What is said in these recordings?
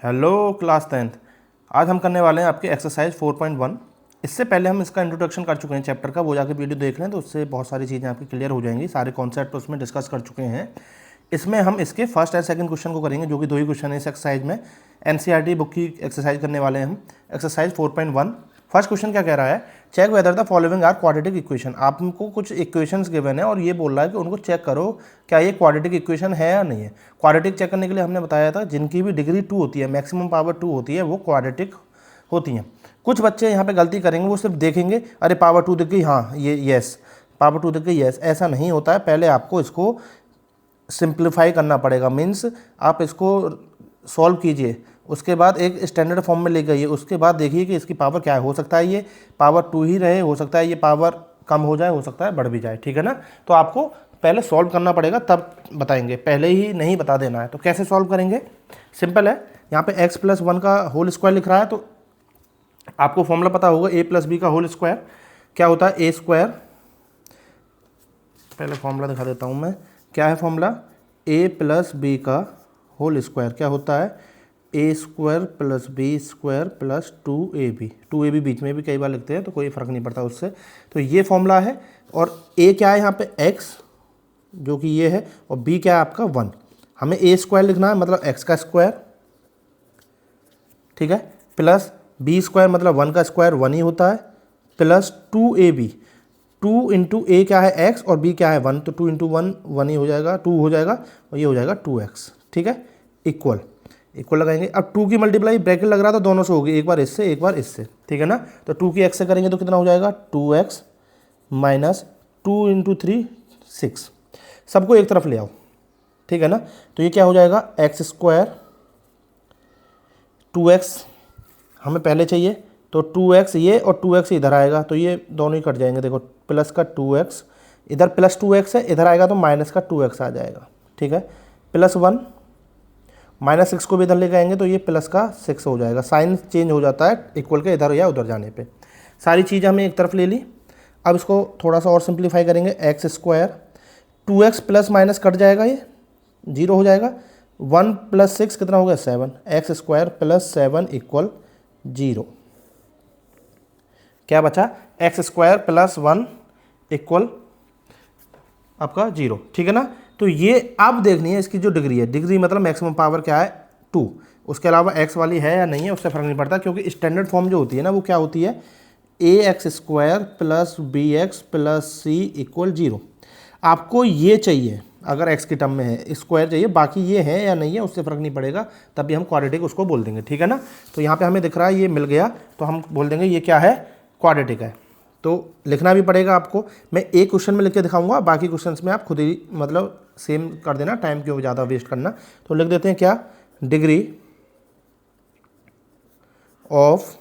Hello class 10th। आज हम करने वाले हैं आपके एक्सरसाइज 4.1। इससे पहले हम इसका इंट्रोडक्शन कर चुके हैं चैप्टर का, वो जाके वीडियो देख लें तो उससे बहुत सारी चीज़ें आपकी क्लियर हो जाएंगी। सारे कॉन्सेप्ट उसमें डिस्कस कर चुके हैं। इसमें हम इसके फर्स्ट एंड सेकंड क्वेश्चन को करेंगे, जो कि दो ही क्वेश्चन है इस एक्सरसाइज में। एनसीईआरटी बुक की एक्सरसाइज करने वाले हैं हम। एक्सरसाइज 4.1 फर्स्ट क्वेश्चन क्या कह रहा है, check whether the following are quadratic equation. आपको कुछ इक्वेशंस गिवन है और ये बोल रहा है कि उनको चेक करो क्या ये क्वाड्रेटिक इक्वेशन है या नहीं है। क्वाड्रेटिक चेक करने के लिए हमने बताया था जिनकी भी डिग्री 2 होती है, मैक्सिमम पावर 2 होती है, वो क्वाड्रेटिक होती हैं। कुछ बच्चे यहाँ पे गलती करेंगे, वो सिर्फ देखेंगे अरे पावर 2 दिख गई, हाँ ये यस, पावर 2 दिख गई यस। ऐसा नहीं होता है, पहले आपको इसको सिंप्लीफाई करना पड़ेगा। मीन्स आप इसको सॉल्व कीजिए, उसके बाद एक स्टैंडर्ड फॉर्म में ले गइए, उसके बाद देखिए कि इसकी पावर क्या है। हो सकता है ये पावर 2 ही रहे, हो सकता है ये पावर कम हो जाए, हो सकता है बढ़ भी जाए, ठीक है ना। तो आपको पहले सॉल्व करना पड़ेगा, तब बताएंगे, पहले ही नहीं बता देना है। तो कैसे सॉल्व करेंगे, सिंपल है। यहाँ पे x+1 का होल स्क्वायर लिख रहा है, तो आपको फॉर्मूला पता होगा a+b का होल स्क्वायर क्या होता है, a स्क्वायर। पहले फॉर्मूला दिखा देता हूँ मैं, क्या है फॉर्मूला, a+b का होल स्क्वायर क्या होता है, a square plus B square plus 2ab। 2ab बीच में भी कई बार लिखते हैं तो कोई फ़र्क नहीं पड़ता उससे। तो ये फॉर्मूला है, और a क्या है यहाँ पे x, जो कि ये है, और b क्या है आपका 1। हमें a स्क्वायर लिखना है, मतलब x का स्क्वायर, ठीक है, प्लस b स्क्वायर मतलब 1 का स्क्वायर 1 ही होता है, प्लस 2ab। 2 इंटू ए क्या है x और b क्या है 1, तो 2 इंटू 1 1 ही हो जाएगा, 2 हो जाएगा, और ये हो जाएगा 2x, ठीक है, इक्वल। इक्वल लगाएंगे। अब 2 की मल्टीप्लाई ब्रैकेट लग रहा था, दोनों से होगी, एक बार इससे एक बार इससे, ठीक है ना। तो 2 की x से करेंगे तो कितना हो जाएगा, 2x माइनस 2 इंटू 3 6। सबको एक तरफ ले आओ, ठीक है ना। तो ये क्या हो जाएगा, एक्स स्क्वायर 2x हमें पहले चाहिए, तो 2x ये और 2x इधर आएगा, तो ये दोनों ही कट जाएंगे। देखो प्लस का 2x इधर, प्लस 2x है, इधर आएगा तो माइनस का 2x आ जाएगा, ठीक है, प्लस 1 माइनस 6 को भी इधर लेके आएंगे तो ये प्लस का 6 हो जाएगा। साइन चेंज हो जाता है इक्वल के इधर या उधर जाने पे। सारी चीज़ हमने एक तरफ ले ली। अब इसको थोड़ा सा और सिंप्लीफाई करेंगे, x square 2x plus minus cut जाएगा, ये 0 हो जाएगा। 1 प्लस 6 कितना हो गया, 7। X square plus 7 equal 0। क्या बचा, एक्स स्क्वायर प्लस 1 इक्वल आपका 0, ठीक है ना। तो ये अब देखनी है इसकी जो डिग्री है, डिग्री मतलब मैक्सिमम पावर क्या है 2। उसके अलावा x वाली है या नहीं है उससे फ़र्क नहीं पड़ता, क्योंकि स्टैंडर्ड फॉर्म जो होती है ना, वो क्या होती है, ax square plus bx plus c equal 0। आपको ये चाहिए अगर x की टर्म में है, स्क्वायर चाहिए, बाकी ये है या नहीं है उससे फ़र्क नहीं पड़ेगा, तभी हम क्वाड्रेटिक उसको बोल देंगे, ठीक है ना। तो यहाँ पर हमें दिख रहा है ये मिल गया, तो हम बोल देंगे ये क्या है, क्वाड्रेटिक है। तो लिखना भी पड़ेगा आपको, मैं एक क्वेश्चन में लिख के दिखाऊंगा, बाकी क्वेश्चंस में आप खुद ही मतलब सेम कर देना, टाइम क्यों ज़्यादा वेस्ट करना। तो लिख देते हैं क्या, degree of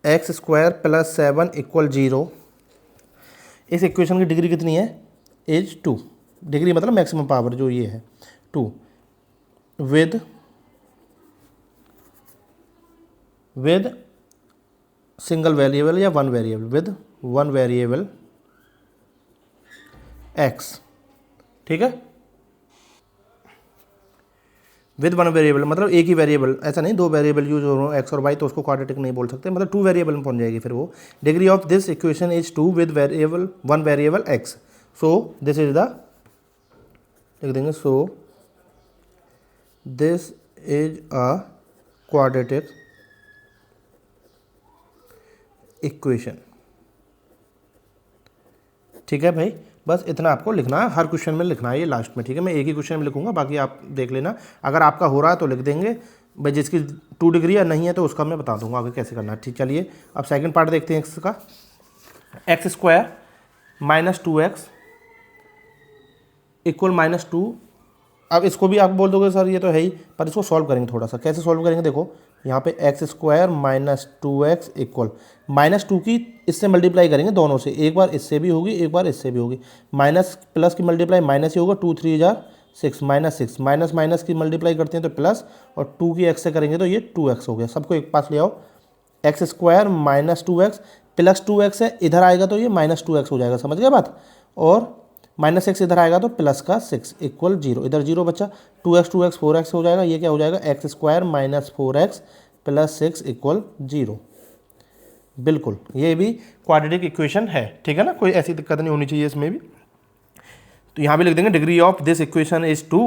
x square plus 7 equal 0। इस इक्वेशन की डिग्री कितनी है, इज 2। डिग्री मतलब मैक्सिमम पावर जो ये है 2, विद सिंगल वेरिएबल या one variable, with one variable x, ठीक है। विद वन वेरिएबल मतलब एक ही वेरिएबल, ऐसा नहीं 2 वेरिएबल यूज हो रहे हो x और y, तो उसको क्वाड्रेटिक नहीं बोल सकते, मतलब 2 वेरिएबल में पहुंच जाएगी फिर वो। Degree of this equation is 2 with variable one variable x, so this is the, लिख देंगे, so this is a quadratic equation, ठीक है भाई। बस इतना आपको लिखना है, हर क्वेश्चन में लिखना है ये लास्ट में, ठीक है। मैं एक ही क्वेश्चन में लिखूंगा, बाकी आप देख लेना, अगर आपका हो रहा है तो लिख देंगे भाई, जिसकी 2 डिग्री या नहीं है तो उसका मैं बता दूंगा आगे कैसे करना है, ठीक। चलिए अब सेकंड पार्ट देखते हैं इसका, x square minus 2x equal minus 2। अब इसको भी आप बोल दोगे सर ये तो है ही, पर इसको सॉल्व करेंगे थोड़ा सा। कैसे सॉल्व करेंगे, देखो यहाँ पे x square minus 2x equal minus 2 की इससे मल्टीप्लाई करेंगे दोनों से, एक बार इससे भी होगी एक बार इससे भी होगी। माइनस प्लस की मल्टीप्लाई माइनस ही होगा, 2 3 जार 6 माइनस 6, माइनस माइनस की मल्टीप्लाई करते हैं तो प्लस, और 2 की x से करेंगे तो ये 2x हो गया। सबको एक पास ले आओ, x square minus 2x plus 2x है, इधर आएगा तो ये माइनस 2x हो जाएगा, समझ गए बात। और माइनस एक्स इधर आएगा तो प्लस का 6 इक्वल 0, इधर 0 बचा, 2x 2x 4x हो जाएगा, ये क्या हो जाएगा x square minus 4x plus 6 equal 0। बिल्कुल ये भी क्वाड्रेटिक इक्वेशन है, ठीक है ना, कोई ऐसी दिक्कत नहीं होनी चाहिए इसमें भी। तो यहाँ भी लिख देंगे degree of this equation is 2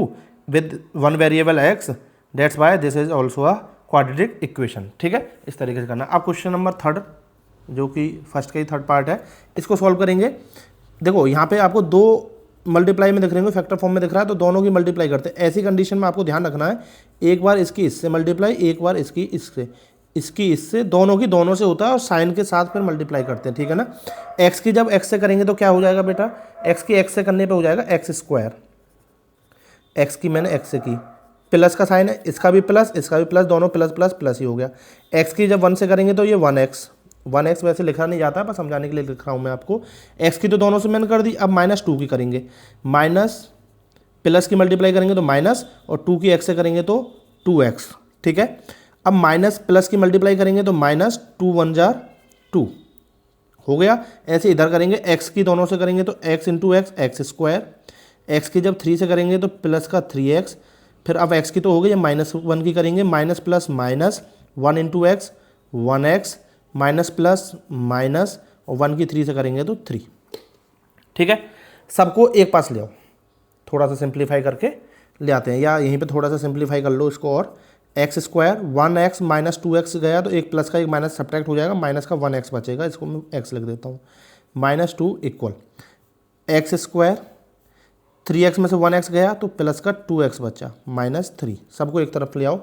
with one variable x, that's why this is also a quadratic equation, ठीक है, इस तरीके से करना। अब क्वेश्चन नंबर 3 जो कि फर्स्ट का ही 3rd पार्ट है, इसको सॉल्व करेंगे। देखो यहाँ पे आपको 2 मल्टीप्लाई में दिख रहे होंगे, फैक्टर फॉर्म में दिख रहा है, तो दोनों की मल्टीप्लाई करते हैं। ऐसी कंडीशन में आपको ध्यान रखना है, एक बार इसकी इससे मल्टीप्लाई, एक बार इसकी इससे, दोनों से होता है और साइन के साथ फिर मल्टीप्लाई करते हैं, ठीक है ना। एक्स की जब एक्स से करेंगे तो क्या हो जाएगा बेटा, एक्स की एक्स से करने पे हो जाएगा एक्स स्क्वायर, एक्स की मैंने एक्स से की, प्लस का साइन है, इसका भी प्लस दोनों प्लस प्लस प्लस ही हो गया। एक्स की जब 1 से करेंगे तो ये 1x वैसे लिखा नहीं जाता, बस समझाने के लिए लिख रहा हूँ मैं आपको। एक्स की तो दोनों से मैंने कर दी, अब -2 की करेंगे, माइनस प्लस की मल्टीप्लाई करेंगे तो माइनस, और 2 की एक्स से करेंगे तो 2x, ठीक है। अब माइनस प्लस की मल्टीप्लाई करेंगे तो माइनस 2 1 जार 2 हो गया। ऐसे इधर करेंगे, एक्स की दोनों से करेंगे तो x into X square, x की जब 3 से करेंगे तो प्लस का 3x, फिर अब x की तो हो गई, -1 की करेंगे, minus plus minus 1 into x 1x, minus plus minus, और 1 की 3 से करेंगे तो 3, ठीक है। सबको एक पास ले आओ, थोड़ा सा सिंप्लीफाई करके ले आते हैं, या यहीं पे थोड़ा सा सिंप्लीफाई कर लो इसको, और x square 1x minus 2x गया तो एक प्लस का एक माइनस सब्ट्रैक्ट हो जाएगा, माइनस का 1x बचेगा, इसको मैं x लिख देता हूँ, -2 इक्वल एक्स स्क्वायर, 3x में से 1x गया तो प्लस का 2x बचा, -3। सबको एक तरफ ले आओ,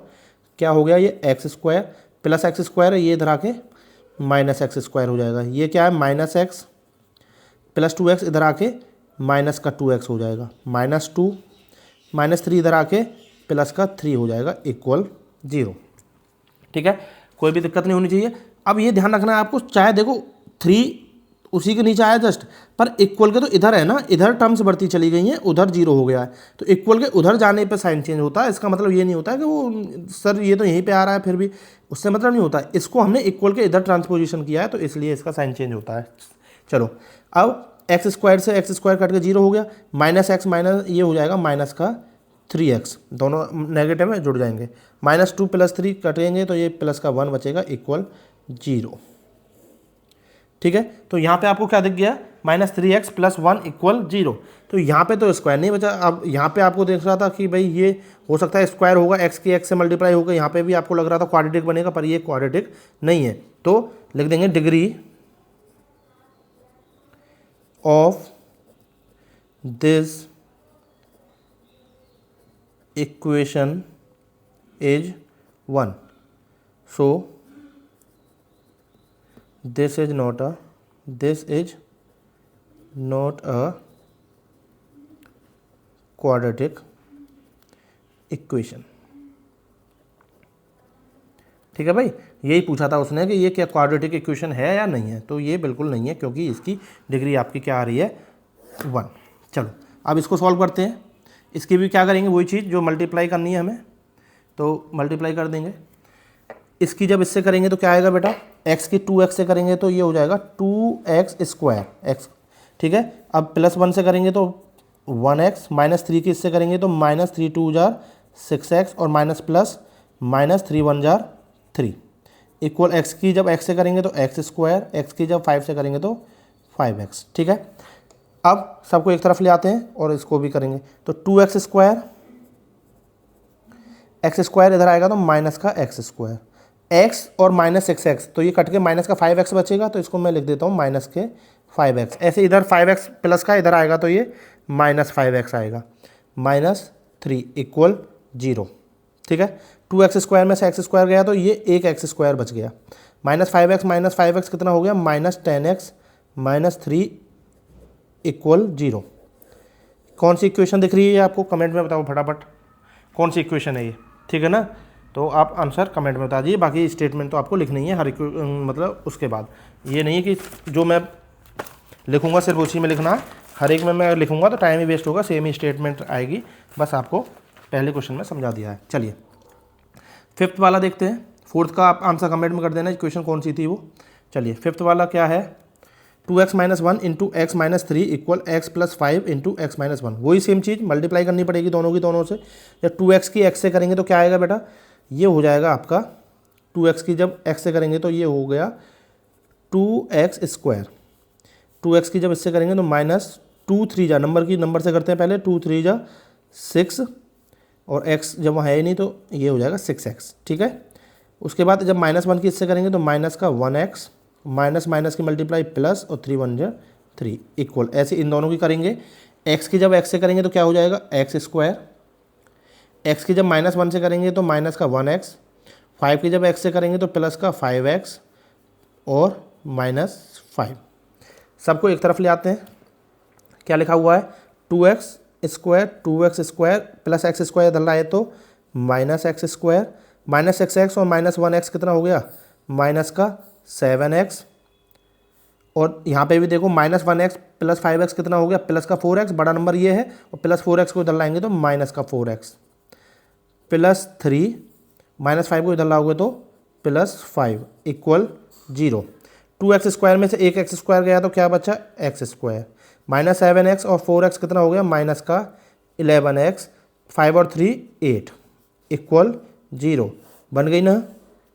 क्या हो गया, ये x square plus X square है, ये इधर आके माइनस एक्स स्क्वायर हो जाएगा, ये क्या है -x प्लस 2x इधर आके माइनस का 2x हो जाएगा, -2 -3 इधर आके प्लस का 3 हो जाएगा इक्वल 0, ठीक है, कोई भी दिक्कत नहीं होनी चाहिए। अब ये ध्यान रखना है आपको, चाहे देखो 3 उसी के नीचे आया जस्ट, पर इक्वल के तो इधर है ना, इधर टर्म्स बढ़ती चली गई हैं, उधर 0 हो गया है, तो इक्वल के उधर जाने पे साइन चेंज होता है। इसका मतलब ये नहीं होता है कि वो सर ये तो यहीं पे आ रहा है, फिर भी उससे मतलब नहीं होता है, इसको हमने इक्वल के इधर ट्रांसपोजिशन किया है तो इसलिए इसका साइन चेंज होता है। चलो अब एक्स स्क्वायर से एक्स स्क्वायर कट के 0 हो गया, -x माइनस ये हो जाएगा माइनस का 3x, दोनों नेगेटिव में जुड़ जाएंगे, -2 + 3 कटेंगे तो ये प्लस का 1 बचेगा इक्वल 0, ठीक है। तो यहाँ पे आपको क्या दिख गया, -3x + 1 इक्वल 0, तो यहाँ पे तो स्क्वायर नहीं बचा। अब यहाँ पे आपको देख रहा था कि भाई ये हो सकता है स्क्वायर होगा, x की x से मल्टीप्लाई होगा, यहाँ पे भी आपको लग रहा था क्वाड्रेटिक बनेगा, पर ये क्वाड्रेटिक नहीं है, तो लिख देंगे degree of this equation is 1, so this is not a quadratic equation, ठीक है भाई। यही पूछा था उसने कि ये क्या क्वाड्रेटिक इक्वेशन है या नहीं है, तो ये बिल्कुल नहीं है, क्योंकि इसकी डिग्री आपकी क्या आ रही है 1। चलो अब इसको सॉल्व करते हैं। इसकी भी क्या करेंगे, वही चीज़ जो मल्टीप्लाई करनी है हमें, तो मल्टीप्लाई कर देंगे। इसकी जब इससे करेंगे तो क्या आएगा बेटा, x की 2x से करेंगे तो ये हो जाएगा 2x स्क्वायर x, ठीक है। अब +1 से करेंगे तो 1x, -3 की इससे करेंगे तो -3 2 जार 6x, और minus plus -3 1 jar 3 equal x की जब x से करेंगे तो x स्क्वायर, x की जब 5 से करेंगे तो 5x, ठीक है। अब सबको एक तरफ ले आते हैं और इसको भी करेंगे, तो 2x स्क्वायर, x स्क्वायर इधर आएगा तो माइनस का x स्क्वायर, x और -6x, तो ये कट के माइनस का 5x बचेगा, तो इसको मैं लिख देता हूँ माइनस के 5x। ऐसे इधर 5x प्लस का इधर आएगा तो ये -5x आएगा, -3 इक्वल 0, ठीक है। 2x स्क्वायर में से x स्क्वायर गया तो ये एक x स्क्वायर बच गया, -5x कितना हो गया, -10x -3 इक्वल 0। कौन सी इक्वेशन दिख रही है आपको, कमेंट में बताओ फटाफट कौन सी इक्वेशन है ये, ठीक है ना। तो आप आंसर कमेंट में बता दीजिए, बाकी स्टेटमेंट तो आपको लिखनी है हर मतलब उसके बाद, ये नहीं है कि जो मैं लिखूंगा सिर्फ उसी में लिखना, हर एक में मैं लिखूंगा तो टाइम ही वेस्ट होगा, सेम ही स्टेटमेंट आएगी, बस आपको पहले क्वेश्चन में समझा दिया है। चलिए 5th वाला देखते हैं, 4th का आप आंसर कमेंट में कर देना इक्वेशन कौन सी थी वो। चलिए 5th वाला क्या है, 2x minus one into x minus three equal x plus five into x minus one. वही सेम चीज़ मल्टीप्लाई करनी पड़ेगी दोनों की दोनों से। जब 2x की x से करेंगे तो क्या आएगा बेटा, ये हो जाएगा आपका 2x की जब x से करेंगे तो ये हो गया 2x स्क्वायर। 2x की जब इससे करेंगे तो माइनस 2 3 जा, नंबर की नंबर से करते हैं पहले, 2 3 जा 6 और x जब वहाँ है ही नहीं तो ये हो जाएगा 6x। ठीक है, उसके बाद जब माइनस वन की इससे करेंगे तो माइनस का 1x, माइनस माइनस की मल्टीप्लाई प्लस और 3 1 जा 3 इक्वल। ऐसे इन दोनों की करेंगे। x की जब x से करेंगे तो क्या हो जाएगा एक्स स्क्वायर। x की जब माइनस वन से करेंगे तो माइनस का 1x, 5 की जब x से करेंगे तो प्लस का 5x और माइनस 5। सबको एक तरफ ले आते हैं। क्या लिखा हुआ है 2x square plus X square इधर लाए तो minus x square, minus x और माइनस 1x कितना हो गया माइनस का 7x। और यहाँ पे भी देखो माइनस 1x प्लस 5x कितना हो गया प्लस का 4x, बड़ा नंबर ये है, और प्लस 4x को इधर लाएंगे तो माइनस का 4x प्लस 3, माइनस 5 को इधर लाओगे तो प्लस 5 इक्वल 0। 2x स्क्वायर में से एक एक्स स्क्वायर गया तो क्या बचा एक्स स्क्वायर, माइनस 7x और 4x कितना हो गया माइनस का 11x, 5 और 3 8 इक्वल 0। बन गई ना।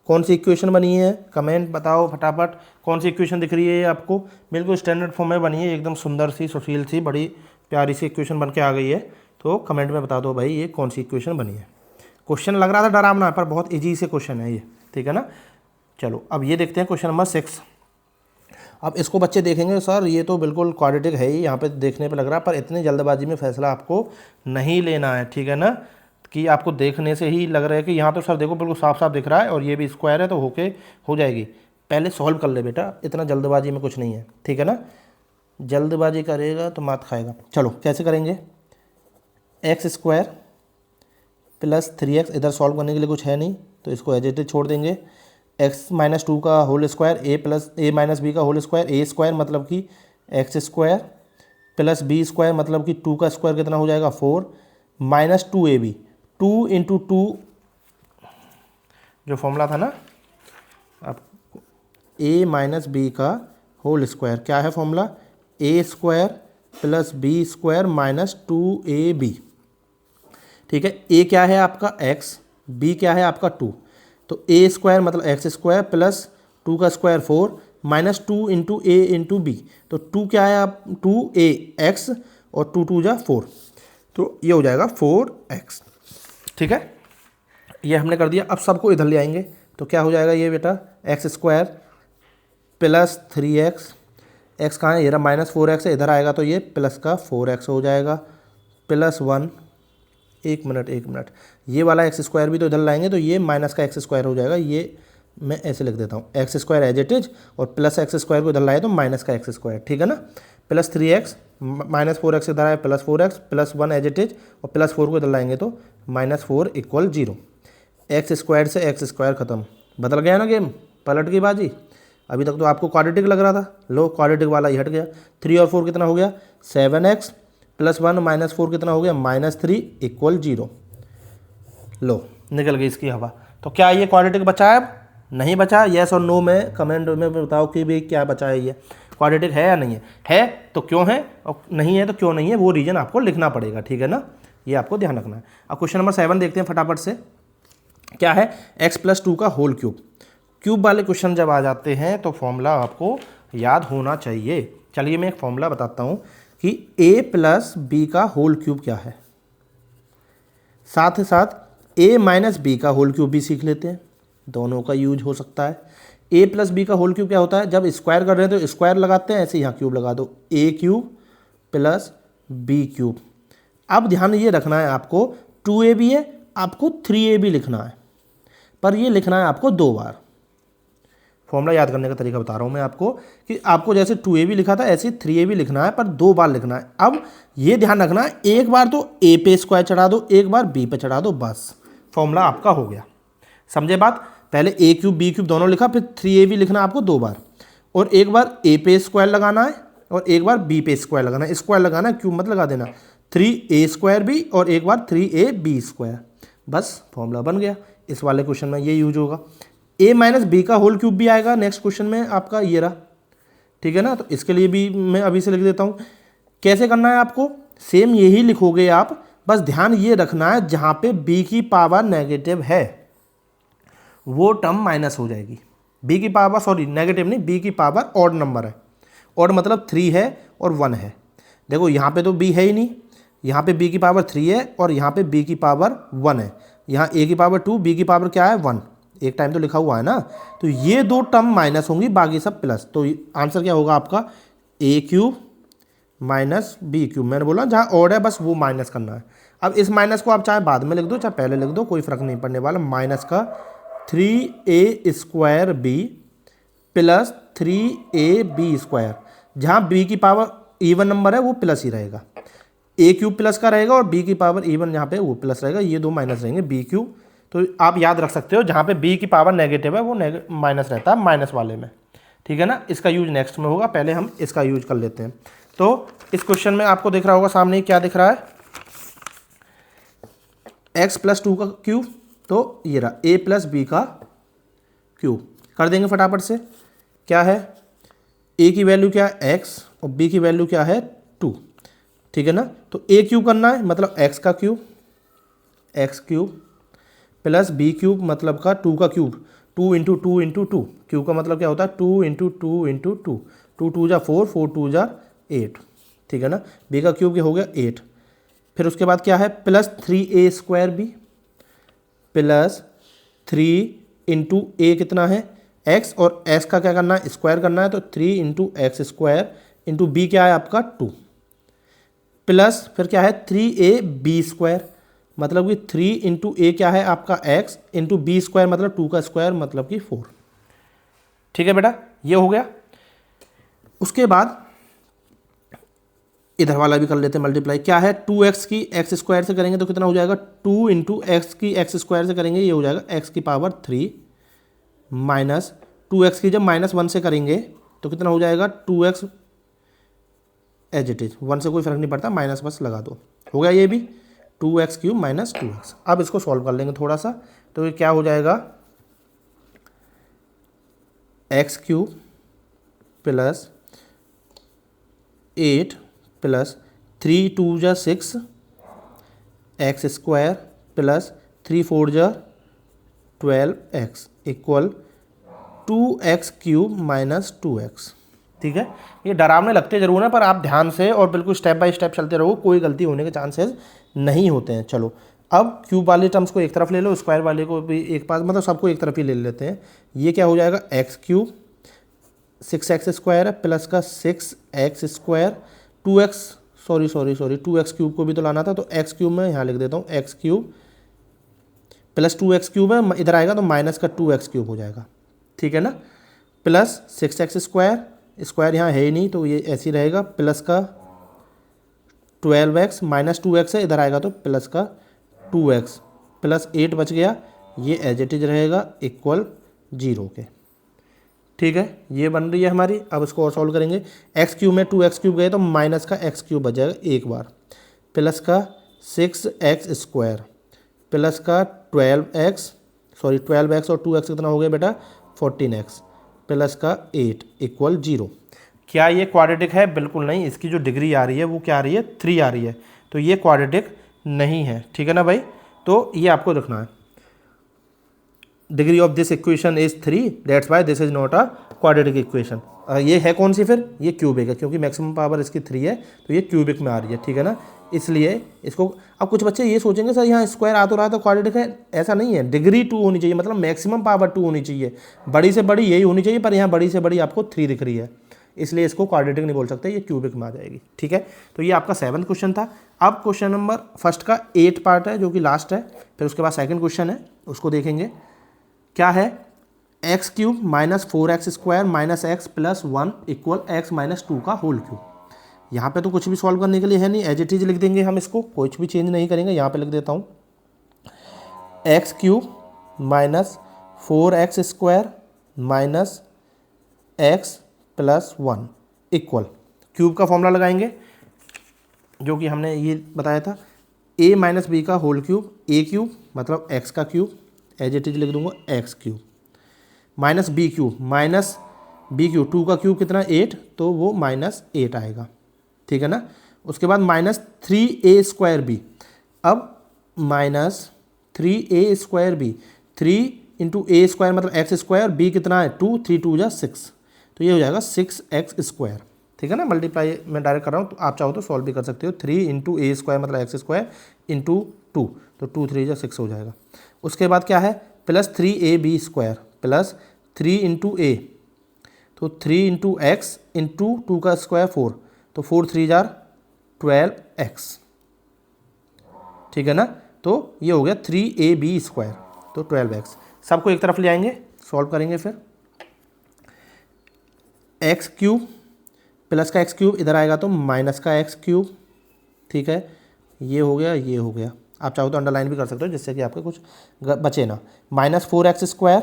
कौन सी इक्वेशन बनी है कमेंट बताओ फटाफट, कौन सी इक्वेशन दिख रही है ये आपको। बिल्कुल स्टैंडर्ड फॉर्म में बनी है, एकदम सुंदर सी सुशील सी बड़ी प्यारी सी इक्वेशन बन के आ गई है। तो कमेंट में बता दो भाई ये कौन सी इक्वेशन बनी है। क्वेश्चन लग रहा था डरावना पर बहुत ईजी से क्वेश्चन है ये, ठीक है ना। चलो अब ये देखते हैं क्वेश्चन नंबर 6। अब इसको बच्चे देखेंगे सर ये तो बिल्कुल क्वाड्रेटिक है ही, यहाँ पे देखने पे लग रहा है, पर इतनी जल्दबाजी में फैसला आपको नहीं लेना है, ठीक है ना, कि आपको देखने से ही लग रहा है कि यहाँ तो सर देखो बिल्कुल साफ साफ दिख रहा है और ये भी स्क्वायर है तो हो जाएगी। पहले सॉल्व कर ले बेटा, इतना जल्दबाजी में कुछ नहीं है, ठीक है ना। जल्दबाजी करेगा तो मात खाएगा। चलो कैसे करेंगे, एक्स स्क्वायर प्लस 3x, इधर सॉल्व करने के लिए कुछ है नहीं तो इसको एज इट इज छोड़ देंगे। x माइनस 2 का whole square, a minus B का होल स्क्वायर, a स्क्वायर मतलब कि X square plus B square मतलब कि 2 का स्क्वायर कितना हो जाएगा 4, माइनस 2ab, 2 इंटू 2 जो फॉर्मूला था ना, अब a माइनस बी का होल स्क्वायर क्या है formula, a square plus B square minus 2ab। ठीक है, a क्या है आपका x, b क्या है आपका 2, तो a स्क्वायर मतलब एक्स स्क्वायर प्लस 2 का स्क्वायर 4 माइनस 2 इंटू ए इंटू बी, तो 2 क्या है आप 2a x और 2 2 जा 4, तो ये हो जाएगा 4x। ठीक है, ये हमने कर दिया। अब सबको इधर ले आएंगे तो क्या हो जाएगा ये बेटा, x square plus 3x, x कहाँ है ये रहा माइनस 4x है, इधर आएगा तो ये प्लस का 4x हो जाएगा प्लस 1, एक मिनट ये वाला एक्स स्क्वायर भी तो इधर लाएंगे तो ये माइनस का एक्स स्क्वायर हो जाएगा, ये मैं ऐसे लिख देता हूँ X square as it is और प्लस एक्स स्क्वायर को इधर लाए तो माइनस का एक्स स्क्वायर, ठीक है ना। प्लस 3x माइनस 4x इधर आए plus 4x plus 1 as it is और प्लस 4 को इधर लाएंगे तो माइनस 4 इक्वल 0। एक्स स्क्वायर से एक्स स्क्वायर खत्म, बदल गया ना गेम, पलट गई बाजी। अभी तक तो आपको क्वाड्रेटिक लग रहा था, लो क्वाड्रेटिक वाला ही हट गया। 3 और 4 कितना हो गया 7x प्लस 1 माइनस 4 कितना हो गया माइनस 3 इक्वल 0। लो निकल गई इसकी हवा। तो क्या ये क्वाड्रेटिक बचा है, अब नहीं बचा, येस और नो में कमेंट में बताओ कि भाई क्या बचा है, ये क्वाड्रेटिक है या नहीं है तो क्यों है और नहीं है तो क्यों नहीं है, वो रीजन आपको लिखना पड़ेगा, ठीक है ना, ये आपको ध्यान रखना है। अब क्वेश्चन नंबर 7 देखते हैं फटाफट से। क्या है x प्लस 2 का होल क्यूब। क्यूब वाले क्वेश्चन जब आ जाते हैं तो फॉर्मूला आपको याद होना चाहिए। चलिए मैं एक फॉर्मूला बताता हूँ कि a प्लस बी का होल क्यूब क्या है, साथ ही साथ a माइनस बी का होल क्यूब भी सीख लेते हैं, दोनों का यूज हो सकता है। a प्लस बी का होल क्यूब क्या होता है, जब स्क्वायर कर रहे हैं तो स्क्वायर लगाते हैं, ऐसे यहाँ क्यूब लगा दो, a cube plus B cube. अब ध्यान ये रखना है आपको 2ab है, आपको 3ab लिखना है, पर ये लिखना है आपको 2 बार। फॉर्मूला याद करने का तरीका बता रहा हूँ मैं आपको कि आपको जैसे 2ab लिखा था ऐसे 3ab लिखना है, पर 2 बार लिखना है। अब ये ध्यान रखना है, एक बार तो a पे स्क्वायर चढ़ा दो, एक बार b पे चढ़ा दो, बस फॉर्मूला आपका हो गया। समझे बात, पहले a क्यूब b क्यूब दोनों लिखा, फिर 3ab लिखना आपको 2 बार, और एक बार a पे स्क्वायर लगाना है और एक बार b पे स्क्वायर लगाना है। स्क्वायर लगाना है, क्यूब मत लगा देना, 3a स्क्वायर b और एक बार 3ab स्क्वायर, बस फॉर्मूला बन गया। इस वाले क्वेश्चन में ये यूज होगा। a माइनस बी का होल क्यूब भी आएगा नेक्स्ट क्वेश्चन में आपका, ये रहा ठीक है ना। तो इसके लिए भी मैं अभी से लिख देता हूँ। कैसे करना है आपको, सेम यही लिखोगे आप, बस ध्यान ये रखना है जहाँ पे b की पावर नेगेटिव है वो टर्म माइनस हो जाएगी। b की पावर, सॉरी नेगेटिव नहीं, b की पावर ऑड नंबर है, ऑड मतलब 3 है और 1 है। देखो यहाँ पे तो b है ही नहीं, यहाँ पे b की पावर 3 है और यहाँ पे b की पावर 1 है, यहाँ a की पावर 2, b की पावर क्या है 1, एक टाइम तो लिखा हुआ है ना। तो ये दो टर्म माइनस होंगी, बाकी सब प्लस। तो आंसर क्या होगा आपका, a cube minus B cube. मैंने बोला जहाँ ऑड है बस वो माइनस करना है। अब इस माइनस को आप चाहे बाद में लिख दो चाहे पहले लिख दो, कोई फर्क नहीं पड़ने वाला। माइनस का 3a² b plus 3ab square, जहाँ b की पावर इवन नंबर है वो प्लस ही रहेगा, a क्यूब प्लस का रहेगा और b की पावर इवन यहाँ पे वो प्लस रहेगा, ये दो माइनस रहेंगे b क्यूब। तो आप याद रख सकते हो जहाँ पे b की पावर नेगेटिव है वो माइनस रहता है माइनस वाले में, ठीक है ना। इसका यूज नेक्स्ट में होगा, पहले हम इसका यूज कर लेते हैं। तो इस क्वेश्चन में आपको दिख रहा होगा सामने क्या दिख रहा है, x प्लस 2 का क्यूब, तो ये रहा a प्लस बी का क्यूब। कर देंगे फटाफट से। क्या है, a की वैल्यू क्या है x और b की वैल्यू क्या है 2, ठीक है ना। तो a क्यूब करना है मतलब x का cube, x cube plus b cube मतलब का 2 का क्यूब, 2 इंटू 2 इंटू 2, क्यूब का मतलब क्या होता है 2 इंटू 2 इंटू 2, 2 2 जा 4, 4 2 जा 8, ठीक है ना। b का क्यूब क्या हो गया 8। फिर उसके बाद क्या है plus 3a² b plus 3 into a कितना है x, और x का क्या करना है स्क्वायर करना है, तो 3 into X square into B क्या है आपका 2, प्लस फिर क्या है 3ab² मतलब कि 3 इंटू ए क्या है आपका x इंटू बी स्क्वायर मतलब 2 का स्क्वायर मतलब कि 4, ठीक है बेटा, ये हो गया। उसके बाद इधर वाला भी कर लेते हैं मल्टीप्लाई। क्या है 2x की एक्स स्क्वायर से करेंगे तो कितना हो जाएगा, 2 इंटू एक्स की एक्स स्क्वायर से करेंगे ये हो जाएगा x की पावर 3 माइनस 2x की जब -1 से करेंगे तो कितना हो जाएगा 2x एज इट इज, 1 से कोई फर्क नहीं पड़ता, माइनस बस लगा दो, हो गया ये भी 2x क्यूब माइनस 2x। अब इसको सॉल्व कर लेंगे थोड़ा सा, तो ये क्या हो जाएगा x क्यूब प्लस 8 प्लस 3 2 जा 6 एक्स स्क्वायर प्लस 3 4 जा 12x equal 2x cube minus 2x, ठीक है। ये डरावने लगते जरूर हैं पर आप ध्यान से और बिल्कुल स्टेप बाय स्टेप चलते रहो, कोई गलती होने के चांसेस नहीं होते हैं। चलो अब क्यूब वाले टर्म्स को एक तरफ ले लो, स्क्वायर वाले को भी एक पास, मतलब सबको एक तरफ ही ले लेते हैं। ये क्या हो जाएगा एक्स क्यूब 6x स्क्वायर है प्लस का 6x square 2x, sorry 2x cube को भी तो लाना था, तो x क्यूब में यहाँ लिख देता हूँ x cube plus 2x cube है, इधर आएगा तो माइनस का 2x क्यूब हो जाएगा, ठीक है ना, प्लस 6x स्क्वायर, स्क्वायर यहाँ है ही नहीं तो ये ऐसे ही रहेगा, प्लस का 12x माइनस 2x है, इधर आएगा तो प्लस का 2x प्लस 8 बच गया, ये एज इट इज रहेगा इक्वल 0 के, ठीक है। ये बन रही है हमारी। अब इसको और सॉल्व करेंगे, एक्स क्यूब में 2x क्यूब गए तो माइनस का x क्यूब बच जाएगा एक बार, प्लस का 6x स्क्वायर प्लस का 12x और 2x कितना हो गया बेटा 14x प्लस का 8 इक्वल 0। क्या ये क्वाड्रेटिक है, बिल्कुल नहीं, इसकी जो डिग्री आ रही है वो क्या आ रही है 3 आ रही है, तो ये क्वाड्रेटिक नहीं है, ठीक है ना भाई। तो ये आपको रखना है, degree of this equation is 3, that's why this is not a quadratic equation. ये है कौन सी फिर, ये क्यूबिक है, क्योंकि मैक्सिमम पावर इसकी 3 है तो ये क्यूबिक में आ रही है, ठीक है ना। इसलिए इसको, अब कुछ बच्चे ये सोचेंगे सर यहाँ स्क्वायर आ तो रहा है तो क्वाड्रेटिक है, ऐसा नहीं है, डिग्री 2 होनी चाहिए, मतलब मैक्सिमम पावर 2 होनी चाहिए, बड़ी से बड़ी यही होनी चाहिए, पर यहाँ बड़ी से बड़ी आपको 3 दिख रही है, इसलिए इसको क्वाड्रेटिक नहीं बोल सकते, ये क्यूबिक में आ जाएगी, ठीक है। तो ये आपका 7वां क्वेश्चन था। अब क्वेश्चन नंबर फर्स्ट का 8 पार्ट है जो कि लास्ट है, फिर उसके बाद सेकंड क्वेश्चन है उसको देखेंगे। क्या है x cube minus 4x square minus X plus 1 equal x minus 2 का होल क्यूब। यहाँ पे तो कुछ भी सॉल्व करने के लिए है नहीं, एज इट इज लिख देंगे हम इसको, कुछ भी चेंज नहीं करेंगे। यहाँ पे लिख देता हूँ X cube minus 4x square minus X plus 1 equal, cube का फॉर्मूला लगाएंगे जो कि हमने ये बताया था, a माइनस बी का होल क्यूब, a क्यूब मतलब x का क्यूब, एज इट इज लिख दूंगा X cube, minus B cube minus B cube, 2 का क्यूब कितना 8, तो वो -8 आएगा, ठीक है ना। उसके बाद -3a² b, अब -3a² b, 3 × a² मतलब x², b कितना है 2, 3 2 जा 6, तो ये हो जाएगा 6x², ठीक है ना। मल्टीप्लाई मैं डायरेक्ट कर रहा हूँ, तो आप चाहो तो सॉल्व भी कर सकते हो। 3 × a² मतलब x² × 2, तो 2 3 जा 6 हो जाएगा। उसके बाद क्या है +3ab² प्लस 3 × a, तो 3 × x × 2 का स्क्वायर 4, तो 4 3 जा 12x, ठीक है ना। तो ये हो गया 3ab², तो 12x। सबको एक तरफ ले आएंगे, सॉल्व करेंगे फिर। x³ प्लस का x³ इधर आएगा तो माइनस का x³, ठीक है। ये हो गया, ये हो गया। आप चाहो तो अंडरलाइन भी कर सकते हो जिससे कि आपके कुछ बचे ना। -4x²,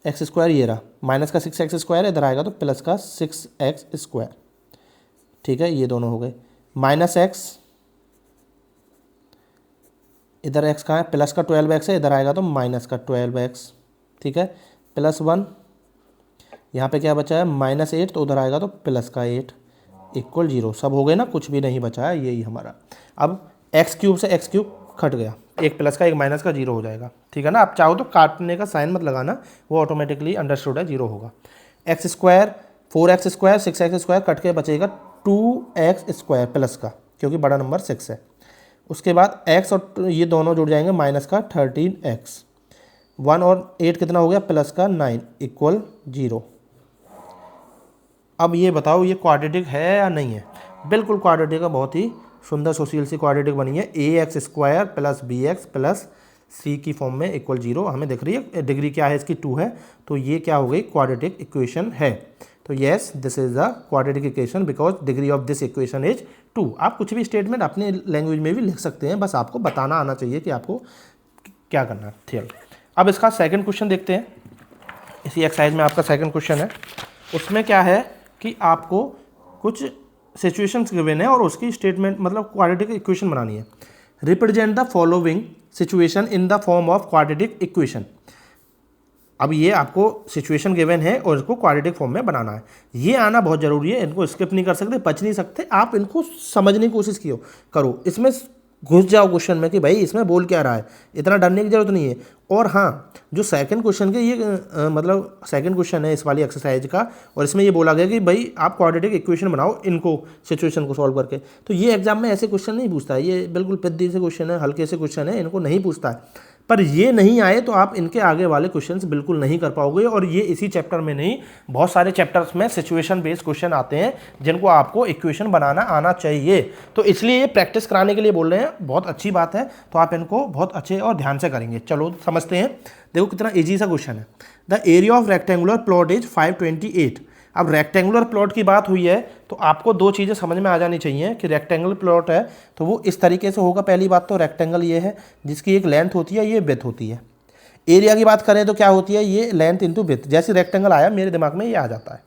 x² ये रहा, माइनस का 6x² इधर आएगा तो प्लस का 6x², ठीक है। ये दोनों हो गए। -x, इधर x कहाँ है, प्लस का 12x है, इधर आएगा तो माइनस का 12x, ठीक है। +1, यहाँ पे क्या बचा है -8, तो उधर आएगा तो प्लस का 8 = 0। सब हो गए ना, कुछ भी नहीं बचा है, यही हमारा। अब x³ से x³ कट गया, एक प्लस का एक माइनस का 0 हो जाएगा, ठीक है ना। आप चाहो तो काटने का साइन मत लगाना, वो ऑटोमेटिकली अंडरस्टूड है, 0 होगा। x², 4x², 6x² कट के बचेगा 2x² प्लस का, क्योंकि बड़ा नंबर 6 है। उसके बाद x और ये दोनों जुड़ जाएंगे, माइनस का 13x, 1 और 8 कितना हो गया प्लस का 9 = 0। अब ये बताओ ये क्वाड्रेटिक है या नहीं है। बिल्कुल क्वाड्रेटिक है, बहुत ही सुंदर सोशल सी क्वाड्रेटिक बनी है। ax² plus bx plus c की फॉर्म में = 0 हमें दिख रही है। डिग्री क्या है इसकी 2 है, तो ये क्या हो गई क्वाड्रेटिक इक्वेशन है। तो yes this is the quadratic equation because degree of this equation is 2। आप कुछ भी स्टेटमेंट अपने लैंग्वेज में भी लिख सकते हैं, बस आपको बताना आना चाहिए कि आपको क्या करना है। ठीक, अब इसका सेकंड क्वेश्चन देखते हैं। इसी एक्सरसाइज में आपका सेकंड क्वेश्चन है, उसमें क्या है कि आपको कुछ सिचुएशंस गिवन है और उसकी स्टेटमेंट मतलब क्वाड्रेटिक इक्वेशन बनानी है। Represent the following situation in the form of quadratic equation. अब ये आपको सिचुएशन गिवन है और इसको क्वाड्रेटिक फॉर्म में बनाना है। ये आना बहुत ज़रूरी है, इनको स्किप नहीं कर सकते, बच नहीं सकते। आप इनको समझने की कोशिश करो, इसमें घुस जाओ क्वेश्चन में कि भाई इसमें बोल क्या रहा है, इतना डरने की जरूरत नहीं है। और हाँ, जो सेकंड क्वेश्चन के ये मतलब सेकंड क्वेश्चन है इस वाली एक्सरसाइज का, और इसमें ये बोला गया कि भाई आप क्वाड्रेटिक इक्वेशन बनाओ इनको सिचुएशन को सॉल्व करके। तो ये एग्जाम में ऐसे क्वेश्चन नहीं पूछता है, ये बिल्कुल पेद्दी से क्वेश्चन है, हल्के से क्वेश्चन है, इनको नहीं पूछता है। पर ये नहीं आए तो आप इनके आगे वाले क्वेश्चंस बिल्कुल नहीं कर पाओगे। और ये इसी चैप्टर में नहीं, बहुत सारे चैप्टर्स में सिचुएशन बेस्ड क्वेश्चन आते हैं जिनको आपको इक्वेशन बनाना आना चाहिए। तो इसलिए ये प्रैक्टिस कराने के लिए बोल रहे हैं, बहुत अच्छी बात है। तो आप इनको बहुत अच्छे और ध्यान से करेंगे। चलो समझते हैं। देखो कितना ईजी सा क्वेश्चन है। The area of rectangular plot is 528। अब रेक्टेंगुलर प्लॉट की बात हुई है तो आपको दो चीज़ें समझ में आ जानी चाहिए कि रेक्टेंगुलर प्लॉट है तो वो इस तरीके से होगा। पहली बात तो रेक्टेंगल ये है जिसकी एक लेंथ होती है, ये विड्थ होती है। एरिया की बात करें तो क्या होती है, ये लेंथ इंटू विड्थ। जैसे रेक्टेंगल आया मेरे दिमाग में ये आ जाता है,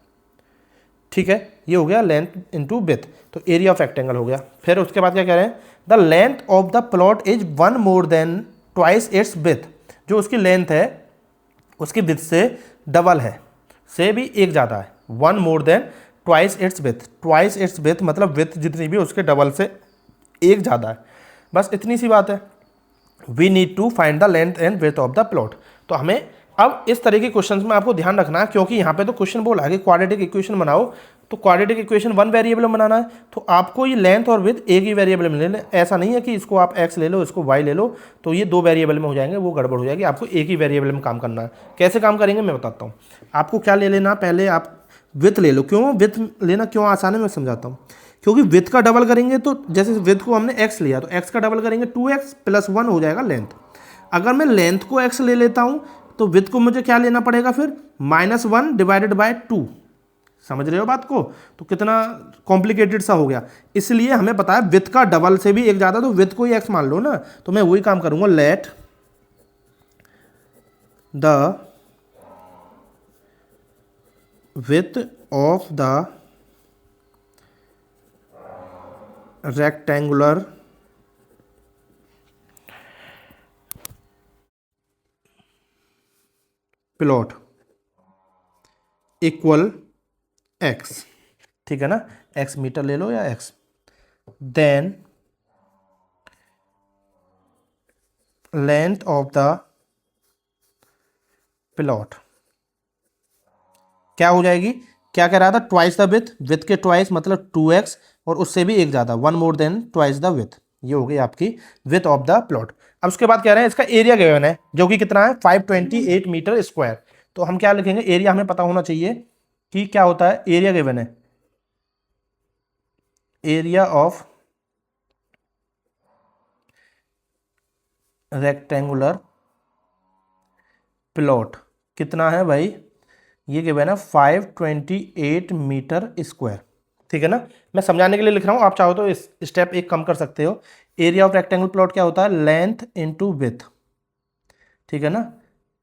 ठीक है। ये हो गया लेंथ इंटू विड्थ, तो एरिया ऑफ रेक्टेंगल हो गया। फिर उसके बाद क्या कह रहे हैं, the length of the plot is 1 more than twice its width. जो उसकी लेंथ है उसकी विड्थ से डबल है, से भी एक ज़्यादा है। 1 मोर than twice its width. Twice its width मतलब विड्थ जितनी भी उसके डबल से एक ज़्यादा है। बस इतनी सी बात है। We need to find the length and width of the plot. तो हमें अब इस तरह के क्वेश्चंस में आपको ध्यान रखना है, क्योंकि यहाँ पे तो क्वेश्चन बोला है कि क्वाड्रेटिक इक्वेशन बनाओ, तो क्वाड्रेटिक इक्वेशन 1 वेरिएबल में बनाना है। तो आपको ये लेंथ और विड्थ एक ही वेरिएबल में लेना। ऐसा नहीं है कि इसको आप x ले लो इसको y ले लो तो ये 2 वेरिएबल में हो जाएंगे, वो गड़बड़ हो जाएगी। आपको एक ही वेरिएबल में काम करना है। कैसे काम करेंगे मैं बताता हूँ। आपको क्या ले लेना, पहले आप विड्थ ले लो। क्यों विड्थ लेना क्यों आसान है मैं समझाता हूँ। क्योंकि विड्थ का डबल करेंगे तो जैसे विड्थ को हमने x लिया तो x का डबल करेंगे 2x + 1 हो जाएगा लेंथ। अगर मैं लेंथ को x ले लेता हूँ तो विड्थ को मुझे क्या लेना पड़ेगा फिर, -1 / 2। समझ रहे हो बात को। तो कितना कॉम्प्लिकेटेड सा हो गया। इसलिए हमें पता है विड्थ का डबल से भी एक ज़्यादा, तो विड्थ को ही x मान लो ना। तो मैं वही काम करूँगा, let the width of the rectangular plot equal X, ठीक है ना, एक्स मीटर ले लो या X, then length of the plot क्या हो जाएगी, क्या कह रहा था, ट्वाइस द विथ, विथ के ट्वाइस मतलब 2x, और उससे भी एक ज़्यादा, one more than twice the width, ये हो गई आपकी विथ ऑफ द प्लॉट। अब उसके बाद कह रहे हैं इसका एरिया गिवन है जो कि कितना है 528 मीटर स्क्वायर। तो हम क्या लिखेंगे, एरिया हमें पता होना चाहिए कि क्या होता है, एरिया गिवन है, एरिया ऑफ रेक्टेंगुलर प्लॉट कितना है भाई, ये गिवन है 528 मीटर स्क्वायर, ठीक है ना। मैं समझाने के लिए लिख रहा हूँ, आप चाहो तो इस स्टेप एक कम कर सकते हो। एरिया ऑफ रेक्टेंगल प्लॉट क्या होता है, लेंथ इनटू विथ, ठीक है ना,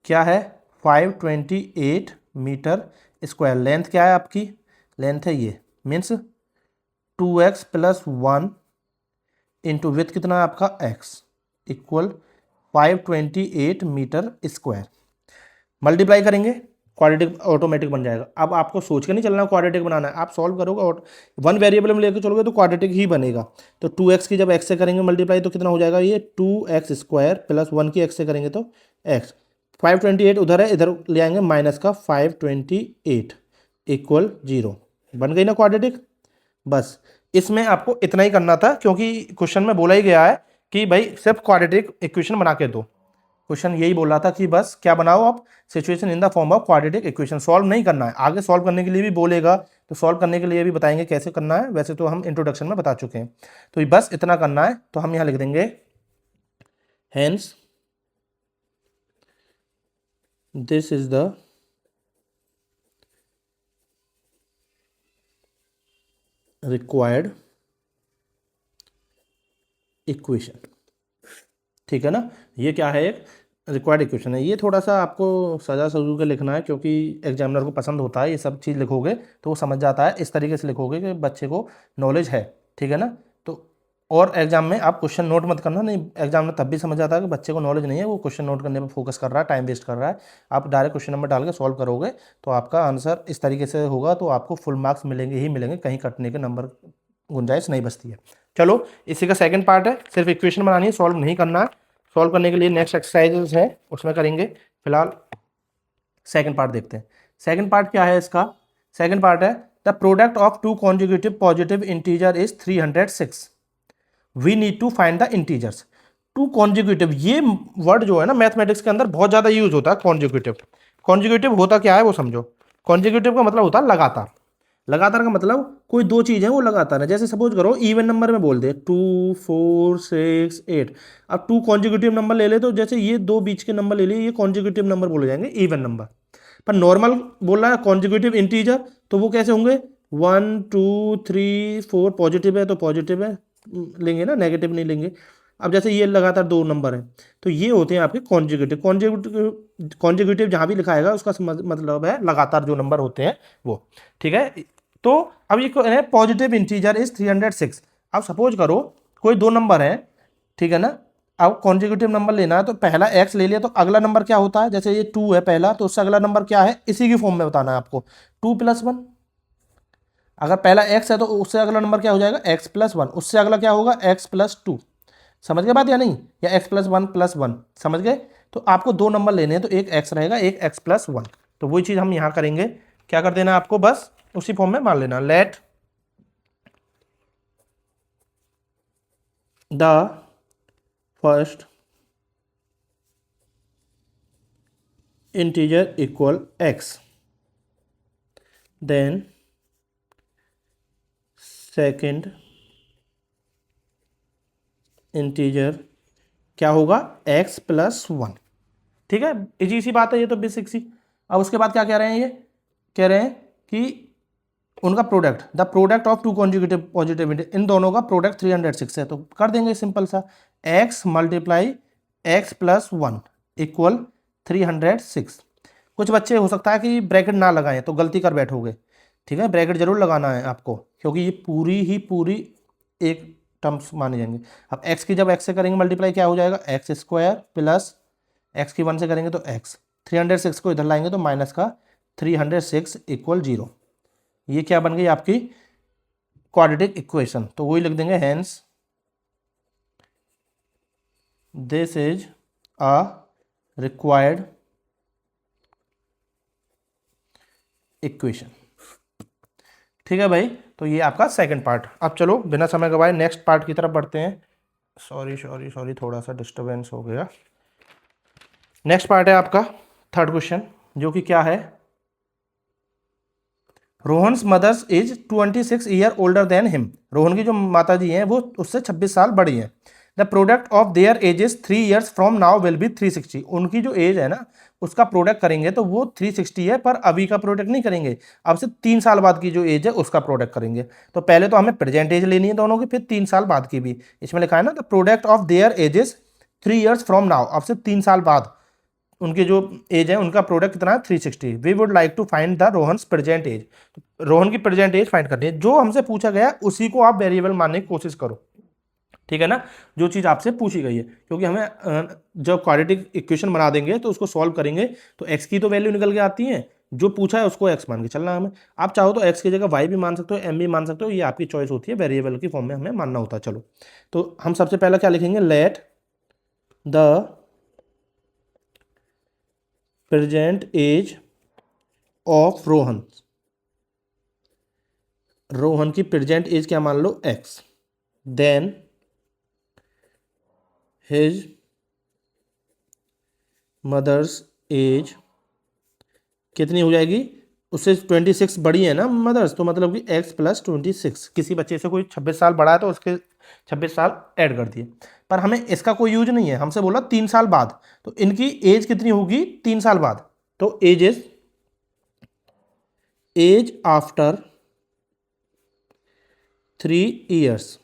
क्या है 528 मीटर स्क्वायर। लेंथ क्या है आपकी, लेंथ है ये, means 2x plus 1 into with कितना है आपका x, equal 528 meter square. Multiply करेंगे, क्वाड्रेटिक ऑटोमेटिक बन जाएगा। अब आपको सोच के नहीं चलना क्वाड्रेटिक बनाना है, आप सॉल्व करोगे और वन वेरिएबल में लेकर चलोगे तो क्वाड्रेटिक ही बनेगा। तो 2x की जब x से करेंगे मल्टीप्लाई तो कितना हो जाएगा, ये 2x स्क्वायर प्लस 1 की x से करेंगे तो x, 528 उधर है, इधर ले आएंगे माइनस का 528 इक्वल 0, बन गई ना क्वाड्रेटिक। बस इसमें आपको इतना ही करना था, क्योंकि क्वेश्चन में बोला ही गया है कि भाई सिर्फ क्वाड्रेटिक इक्वेशन बना के दो। क्वेश्चन यही बोल रहा था कि बस क्या बनाओ आप, situation in the form of quadratic equation. Solve नहीं करना है, आगे सॉल्व करने के लिए भी बोलेगा तो सॉल्व करने के लिए भी बताएंगे कैसे करना है, वैसे तो हम इंट्रोडक्शन में बता चुके हैं। तो ये बस इतना करना है, तो हम यहाँ लिख देंगे hence this is the required equation, ठीक है ना। ये क्या है, एक रिक्वायर्ड इक्वेशन है। ये थोड़ा सा आपको सजा सजू के लिखना है, क्योंकि एग्जामिनर को पसंद होता है ये सब चीज़ लिखोगे तो वो समझ जाता है, इस तरीके से लिखोगे कि बच्चे को नॉलेज है, ठीक है ना। तो और एग्जाम में आप क्वेश्चन नोट मत करना, नहीं एग्जाम में तब भी समझ जाता है कि बच्चे को नॉलेज नहीं है, वो क्वेश्चन नोट करने पर फोकस कर रहा है, टाइम वेस्ट कर रहा है। आप डायरेक्ट क्वेश्चन नंबर डाल के सॉल्व करोगे तो आपका आंसर इस तरीके से होगा, तो आपको फुल मार्क्स मिलेंगे ही मिलेंगे, कहीं कटने के नंबर गुंजाइश नहीं बचती है। चलो इसी का सेकंड पार्ट है, सिर्फ इक्वेशन बनानी है, सॉल्व नहीं करना है। सॉल्व करने के लिए नेक्स्ट एक्सरसाइजेस है उसमें करेंगे, फिलहाल सेकंड पार्ट देखते हैं। सेकंड पार्ट क्या है इसका, second part is the product of two conjugative positive integer is 306, we need to find the integers. Two conjugative, ये वर्ड जो है ना मैथमेटिक्स के अंदर बहुत ज़्यादा यूज होता है कॉन्जुगेटिव। कॉन्जुगेटिव होता क्या है वो समझो, कॉन्जुगेटिव का मतलब होता है लगातार। लगातार का मतलब कोई दो चीज़ है वो लगातार है, जैसे सपोज करो इवन नंबर में बोल दे 2 4 6 8, अब टू कॉन्जिक्यूटिव नंबर ले ले तो जैसे ये दो बीच के नंबर ले लिए, ये कॉन्जिक्यूटिव नंबर बोले जाएंगे, इवन नंबर। पर नॉर्मल बोल रहा है कॉन्जिक्यूटिव इंटीजर, तो वो कैसे होंगे 1 2 3 4, पॉजिटिव है तो पॉजिटिव है लेंगे ना, नेगेटिव नहीं लेंगे। अब जैसे ये लगातार दो नंबर है तो ये होते हैं आपके कॉन्जिक्यूटिव। कॉन्जिक्यूटिव जहाँ भी लिखा आएगा उसका मतलब है लगातार जो नंबर होते हैं वो, ठीक है। तो अब ये पॉजिटिव इंटीजर इज 306। अब सपोज करो कोई दो नंबर है, ठीक है ना, अब कॉन्जिक्यूटिव नंबर लेना है तो पहला x ले लिया तो अगला नंबर क्या होता है, जैसे ये 2 है पहला तो उससे अगला नंबर क्या है, इसी की फॉर्म में बताना है आपको, 2 + 1। अगर पहला x है तो उससे अगला नंबर क्या हो जाएगा, x + 1, उससे अगला क्या होगा, x + 2। समझ गए बात या नहीं, या x + 1 + 1, समझ गए। तो आपको दो नंबर लेने हैं तो एक x रहेगा, एक x + 1। तो वही चीज़ हम यहाँ करेंगे, क्या कर देना आपको, बस उसी फॉर्म में मान लेना, let the first integer equal x, then second integer क्या होगा, x + 1, ठीक है। इजी सी बात है ये तो, बेसिक सी। अब उसके बाद क्या कह रहे हैं, ये कह रहे हैं कि उनका product, the product of two conjugative positive, इन दोनों का प्रोडक्ट 306 है, तो कर देंगे सिंपल सा, x × x + 1 इक्वल 306। कुछ बच्चे हो सकता है कि ब्रैकेट ना लगाएं तो गलती कर बैठोगे, ठीक है, ब्रैकेट जरूर लगाना है आपको, क्योंकि ये पूरी एक टर्म्स माने जाएंगे। अब x की जब x से करेंगे मल्टीप्लाई क्या हो जाएगा, x² + x की 1 से करेंगे तो x, 306 को इधर लाएंगे तो माइनस का 306 इक्वल 0। ये क्या बन गई आपकी क्वाड्रेटिक इक्वेशन। तो वही लिख देंगे hence this is a required equation. ठीक है भाई, तो ये आपका सेकंड पार्ट। अब चलो बिना समय गवाए नेक्स्ट पार्ट की तरफ बढ़ते हैं। सॉरी थोड़ा सा डिस्टर्बेंस हो गया। नेक्स्ट पार्ट है आपका थर्ड क्वेश्चन, जो कि क्या है, Rohan's mother's is 26 year older than him. Rohan की जो माता जी हैं वो उससे 26 साल बड़ी हैं। The product of their edges 3 years from now will be 360। उनकी जो एज है ना उसका प्रोडक्ट करेंगे तो वो 360 है, पर अभी का प्रोडक्ट नहीं करेंगे, अब से 3 साल बाद की जो एज है उसका प्रोडक्ट करेंगे। तो पहले तो हमें प्रेजेंट एज लेनी है दोनों की, फिर 3 साल बाद की भी। इसमें लिखा है ना the product of their edges 3 years from now, अब से 3 साल बाद उनके जो एज है उनका प्रोडक्ट कितना है 360। We would like to find the Rohan's present age. Rohan की प्रेजेंट एज फाइंड करनी है। जो हमसे पूछा गया उसी को आप वेरिएबल मानने की कोशिश करो, ठीक है ना, जो चीज़ आपसे पूछी गई है। क्योंकि हमें जब क्वाड्रेटिक इक्वेशन बना देंगे तो उसको सॉल्व करेंगे तो एक्स की तो वैल्यू निकल के आती है, जो पूछा है उसको एक्स मान के चलना है हमें। आप चाहो तो एक्स की जगह वाई भी मान सकते हो, एम भी मान सकते हो, ये आपकी चॉइस होती है, वेरिएबल की फॉर्म में हमें मानना होता है। चलो तो हम सबसे पहला क्या लिखेंगे, let the present age of Rohan. Rohan की प्रेजेंट एज क्या मान लो X, then his mother's age कितनी हो जाएगी, उससे 26 बड़ी है ना मदर्स, तो मतलब कि x प्लस 26। किसी बच्चे से कोई 26 साल बड़ा है तो उसके 26 साल ऐड कर दिए, पर हमें इसका कोई यूज नहीं है, हमसे बोला 3 साल बाद, तो इनकी एज कितनी होगी 3 साल बाद। तो age after 3 years.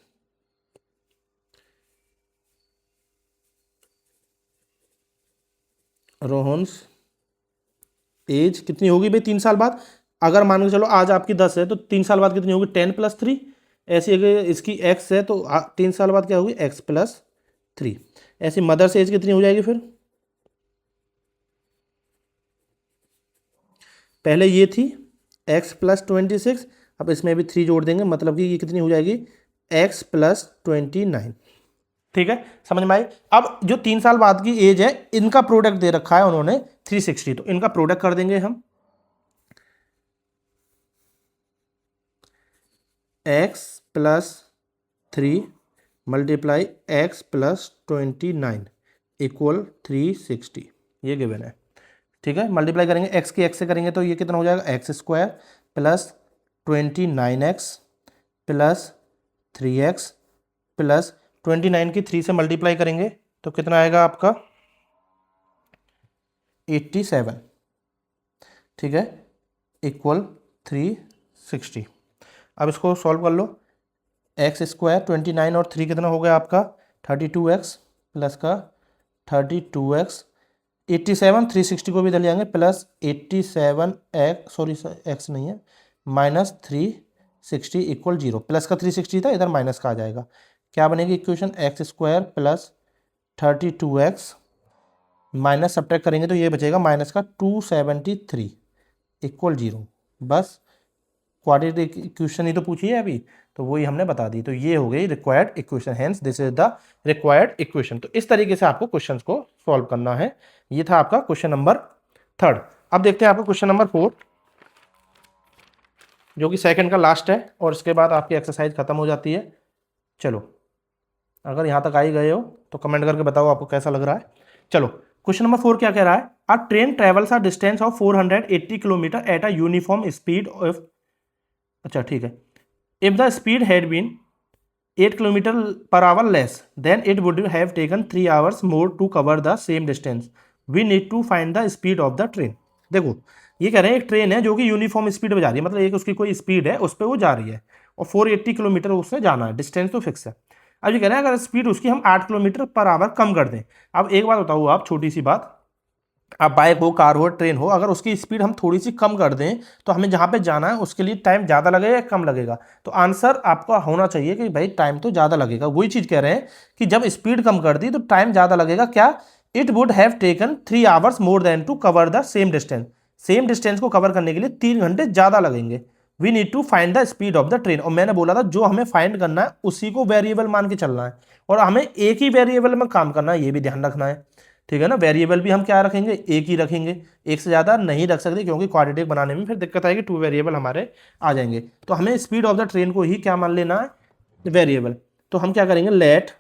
Rohan's age कितनी होगी भाई 3 साल बाद। अगर मान के चलो आज आपकी 10 है तो 3 साल बाद कितनी होगी 10 प्लस 3। ऐसी अगर इसकी x है तो 3 साल बाद क्या होगी x प्लस 3। ऐसी मदर्स एज कितनी हो जाएगी फिर, पहले ये थी x प्लस 26, अब इसमें भी 3 जोड़ देंगे, मतलब कि ये कितनी हो जाएगी x प्लस 29। ठीक है, समझ में आई। अब जो 3 साल बाद की एज है इनका प्रोडक्ट दे रखा है उन्होंने 360, तो इनका प्रोडक्ट कर देंगे हम x plus 3 multiply x plus 29 equal 360, ये गिवन है। ठीक है, मल्टीप्लाई करेंगे x की x से करेंगे तो ये कितना हो जाएगा x square plus 29x plus 3x plus 29 की 3 से मल्टीप्लाई करेंगे तो कितना आएगा आपका 87। ठीक है, इक्वल 360। अब इसको सॉल्व कर लो, एक्स स्क्वायर 29 और 3 कितना हो गया आपका 32x प्लस का 32x 87, 360 को भी इधर ले आएंगे प्लस 87x, सॉरी x नहीं है, माइनस 360 इक्वल 0। प्लस का 360 था, इधर माइनस का आ जाएगा। क्या बनेगी equation x square plus 32x minus subtract करेंगे तो ये बचेगा माइनस का 273 इक्वल 0। बस क्वाड्रेटिक इक्वेशन ही तो पूछी है अभी, तो वही हमने बता दी। तो ये हो गई required equation, hence this is the required equation. तो इस तरीके से आपको क्वेश्चंस को सॉल्व करना है। ये था आपका क्वेश्चन नंबर 3। अब देखते हैं आपको क्वेश्चन नंबर 4, जो कि सेकंड का लास्ट है, और इसके बाद आपकी एक्सरसाइज खत्म हो जाती है। चलो, अगर यहाँ तक आई गए हो तो कमेंट करके बताओ आपको कैसा लग रहा है। चलो क्वेश्चन नंबर 4 क्या कह रहा है, a train travels a distance of 480 kilometer at a uniform speed of, अच्छा ठीक है, if the speed had been 8 kilometer per hour less than it would have taken 3 hours more to cover the same distance, we need to find the speed of the train. देखो ये कह रहे हैं एक train है जो कि uniform speed पे जा रही है, मतलब एक उसकी कोई स्पीड है उस पर वो जा रही है और 480 किलोमीटर उसने जाना है, डिस्टेंस तो फिक्स है। अब ये कह रहे हैं अगर स्पीड उसकी हम 8 किलोमीटर पर आवर कम कर दें। अब एक बात बताओ आप, छोटी सी बात, अब बाइक हो, कार हो, ट्रेन हो, अगर उसकी स्पीड हम थोड़ी सी कम कर दें तो हमें जहाँ पे जाना है उसके लिए टाइम ज़्यादा लगेगा या कम लगेगा। तो आंसर आपका होना चाहिए कि भाई टाइम तो ज़्यादा लगेगा। वही चीज़ कह रहे हैं कि जब स्पीड कम कर दी तो टाइम ज़्यादा लगेगा। क्या, it would have taken 3 hours more than to cover the same distance. Same distance को कवर करने के लिए 3 घंटे ज़्यादा लगेंगे। We need to find the speed of the train. और मैंने बोला था जो हमें फाइंड करना है उसी को वेरिएबल मान के चलना है और हमें एक ही वेरिएबल में काम करना है, ये भी ध्यान रखना है, ठीक है ना। वेरिएबल भी हम क्या रखेंगे, एक ही रखेंगे, एक से ज़्यादा नहीं रख सकते क्योंकि क्वाड्रेटिक बनाने में फिर दिक्कत आएगी, 2 वेरिएबल हमारे आ जाएंगे। तो हमें स्पीड ऑफ द ट्रेन को ही क्या मान लेना है, वेरिएबल। तो हम क्या करेंगे, let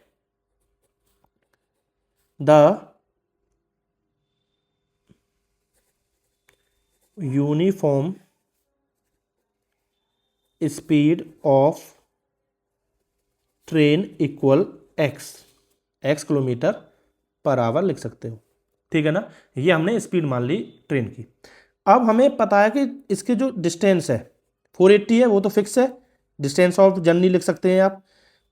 the uniform speed of train equal x kilometre per our लिख सकते हो, ठीक है ना। ये हमने स्पीड मान ली ट्रेन की। अब हमें पता है कि इसके जो डिस्टेंस है 480 है, वो तो फिक्स है, डिस्टेंस ऑफ जर्नी लिख सकते हैं आप।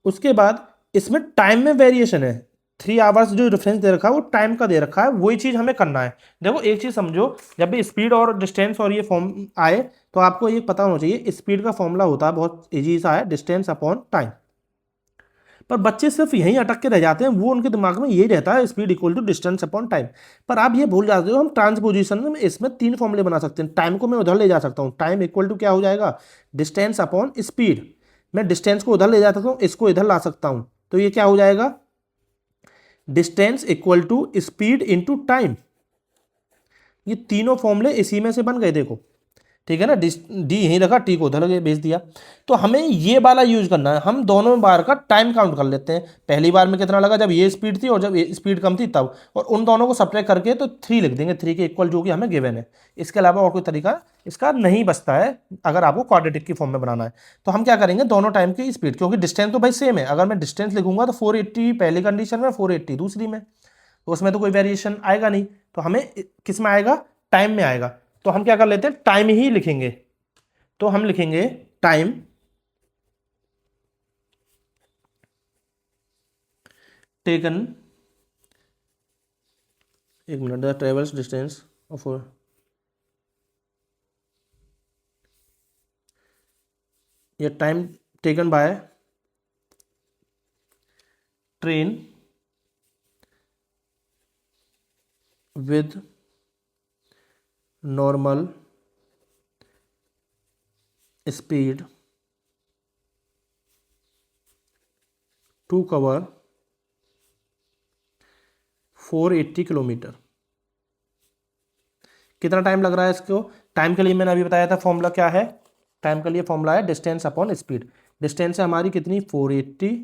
उसके बाद इसमें टाइम में वेरिएशन है, 3 आवर्स जो रेफरेंस दे रखा है वो टाइम का दे रखा है, वही चीज़ हमें करना है। देखो एक चीज़ समझो, जब भी स्पीड और डिस्टेंस और ये फॉर्म आए तो आपको ये पता होना चाहिए, स्पीड का फॉर्मूला होता है बहुत ईजी सा है, डिस्टेंस अपॉन टाइम। पर बच्चे सिर्फ यहीं अटक के रह जाते हैं, वो उनके दिमाग में यही रहता है speed equal to distance upon time. पर आप ये भूल जाते हो हम ट्रांसपोजिशन में इसमें 3 फॉर्मूले बना सकते हैं। टाइम को मैं उधर ले जा सकता हूँ, टाइम इक्वल टू क्या हो जाएगा, डिस्टेंस अपॉन स्पीड। मैं डिस्टेंस को उधर ले जा सकता हूँ, इसको इधर ला सकता हूँ, तो ये क्या हो जाएगा, distance equal to speed into time. ये तीनों फॉर्मूले इसी में से बन गए, देखो, ठीक है ना। डी यहीं रखा, टी को उधर भेज दिया। तो हमें ये वाला यूज करना है, हम दोनों बार का टाइम काउंट कर लेते हैं। पहली बार में कितना लगा, जब ये स्पीड थी और जब ये स्पीड कम थी तब, और उन दोनों को सब्ट्रैक्ट करके तो 3 लिख देंगे, 3 के इक्वल जो कि हमें गिवन है। इसके अलावा और कोई तरीका इसका नहीं बचता है अगर आपको क्वाड्रेटिक की फॉर्म में बनाना है। तो हम क्या करेंगे, दोनों टाइम की स्पीड, क्योंकि डिस्टेंस तो भाई सेम है, अगर मैं डिस्टेंस लिखूंगा तो 480 पहली कंडीशन में, 480 दूसरी में, तो उसमें तो कोई वेरिएशन आएगा नहीं। तो हमें किस में आएगा, टाइम में आएगा। तो हम क्या कर लेते हैं, टाइम ही लिखेंगे। तो हम लिखेंगे टाइम टेकन, एक minute, the travels distance of, ये time taken by train with normal speed to cover 480 kilometre. कितना टाइम लग रहा है इसको, टाइम के लिए मैंने अभी बताया था फॉर्मूला क्या है, टाइम के लिए फॉर्मूला है डिस्टेंस अपॉन स्पीड। डिस्टेंस है हमारी कितनी, 480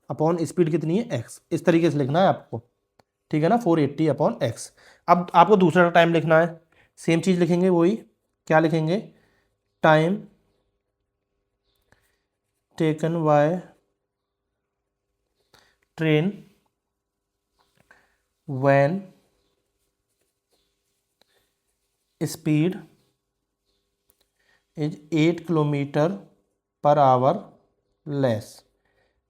अपॉन स्पीड कितनी है, x। इस तरीके से लिखना है आपको, ठीक है ना, 480 अपॉन x। अब आपको दूसरा टाइम लिखना है, सेम चीज़ लिखेंगे, वही क्या लिखेंगे, time taken by train when speed is 8 kilometer per hour less.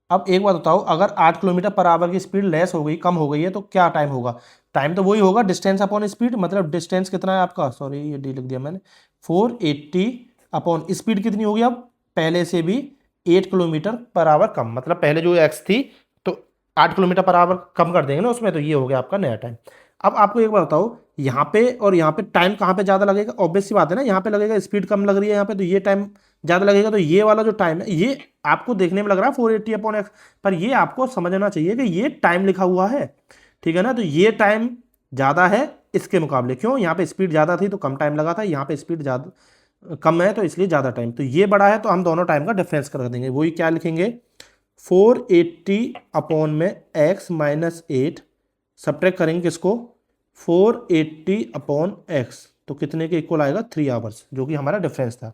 अब एक बात बताओ, अगर 8 किलोमीटर पर आवर की स्पीड लेस हो गई, कम हो गई है, तो क्या टाइम होगा, टाइम तो वही होगा, डिस्टेंस अपॉन स्पीड। मतलब डिस्टेंस कितना है आपका, सॉरी ये डी लिख दिया मैंने, 480 अपॉन स्पीड कितनी होगी, अब पहले से भी 8 किलोमीटर पर आवर कम, मतलब पहले जो एक्स थी तो 8 किलोमीटर पर आवर कम कर देंगे ना उसमें, तो ये हो गया आपका नया टाइम। अब आपको एक बात बताओ, यहाँ पे और यहाँ पे टाइम कहाँ पे ज़्यादा लगेगा, ऑब्वियस सी बात है ना, यहाँ पे लगेगा, स्पीड कम लग रही है यहाँ पे, तो ये टाइम ज़्यादा लगेगा। तो ये वाला जो टाइम है, ये आपको देखने में लग रहा है 480 अपॉन एक्स, पर ये आपको समझना चाहिए कि ये टाइम लिखा हुआ है, ठीक है ना। तो ये टाइम ज़्यादा है इसके मुकाबले, क्यों, यहाँ पे स्पीड ज़्यादा थी तो कम टाइम लगा था, यहाँ पे स्पीड ज़्यादा कम है तो इसलिए ज़्यादा टाइम, तो ये बड़ा है, तो हम दोनों टाइम का डिफरेंस कर देंगे। वही क्या लिखेंगे, 480 अपॉन में x माइनस 8, सब्ट्रैक्ट करेंगे किसको, 480 अपॉन x, तो कितने के इक्वल आएगा, 3 आवर्स, जो कि हमारा डिफरेंस था।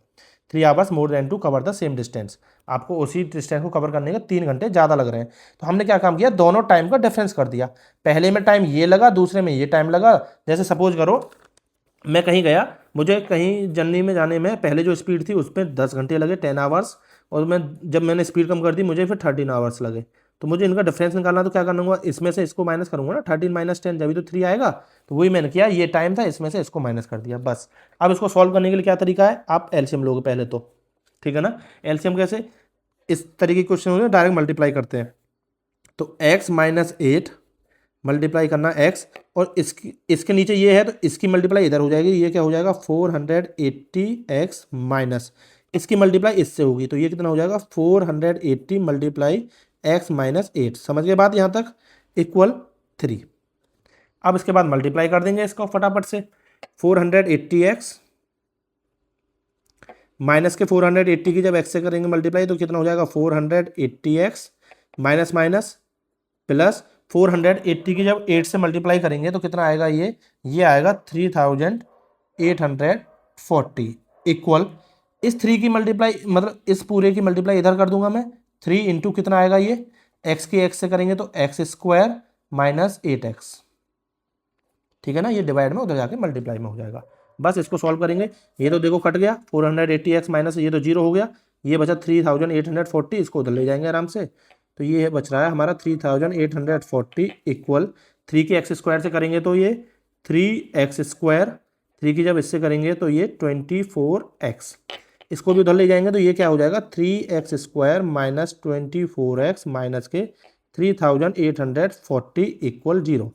3 hours more than to cover the same distance. आपको उसी डिस्टेंस को कवर करने के 3 घंटे ज़्यादा लग रहे हैं। तो हमने क्या काम किया, दोनों टाइम का डिफरेंस कर दिया। पहले में टाइम ये लगा, दूसरे में ये टाइम लगा। जैसे सपोज करो मैं कहीं गया, मुझे कहीं जर्नी में जाने में पहले जो स्पीड थी उसमें 10 घंटे लगे, 10 आवर्स, और जब मैंने स्पीड कम कर दी मुझे फिर 13 आवर्स लगे। तो मुझे इनका डिफरेंस निकालना, तो क्या करूँगा, इसमें से इसको माइनस करूँगा ना, 13 माइनस 10 जब भी तो 3 आएगा। तो वही मैंने किया, ये टाइम था, इसमें से इसको माइनस कर दिया, बस। अब इसको सॉल्व करने के लिए क्या तरीका है, आप एलसीएम लोगे पहले तो, ठीक है ना। एलसीएम कैसे, इस तरीके के क्वेश्चन होंगे डायरेक्ट मल्टीप्लाई करते हैं। तो x माइनस 8 मल्टीप्लाई करना x, और इसके नीचे ये है तो इसकी मल्टीप्लाई इधर हो जाएगी, ये क्या हो जाएगा 480x माइनस इसकी मल्टीप्लाई इससे होगी, तो ये कितना हो जाएगा 480 मल्टीप्लाई x माइनस 8। समझ गए बात यहाँ तक, इक्वल 3। अब इसके बाद मल्टीप्लाई कर देंगे इसको फटाफट से, 480x माइनस के 480 की जब x से करेंगे मल्टीप्लाई तो कितना हो जाएगा 480x माइनस माइनस प्लस 480 की जब 8 से मल्टीप्लाई करेंगे तो कितना आएगा, ये आएगा 3840 इक्वल इस 3 की मल्टीप्लाई, मतलब इस पूरे की मल्टीप्लाई इधर कर दूंगा मैं, 3 इंटू कितना आएगा, ये x की x से करेंगे तो x स्क्वायर माइनस 8x, ठीक है ना, ये डिवाइड में उधर जाके मल्टीप्लाई में हो जाएगा। बस इसको सॉल्व करेंगे, ये तो देखो कट गया 480x माइनस ये तो 0 हो गया, ये बचा 3840, इसको उधर ले जाएंगे आराम से, तो ये बच रहा है हमारा 3840 इक्वल 3 की एक्स स्क्वायर से करेंगे तो ये 3x स्क्वायर, 3 की जब इससे करेंगे तो ये 24x, इसको भी उधर ले जाएंगे तो ये क्या हो जाएगा 3x square minus 24x minus के 3840 इक्वल 0।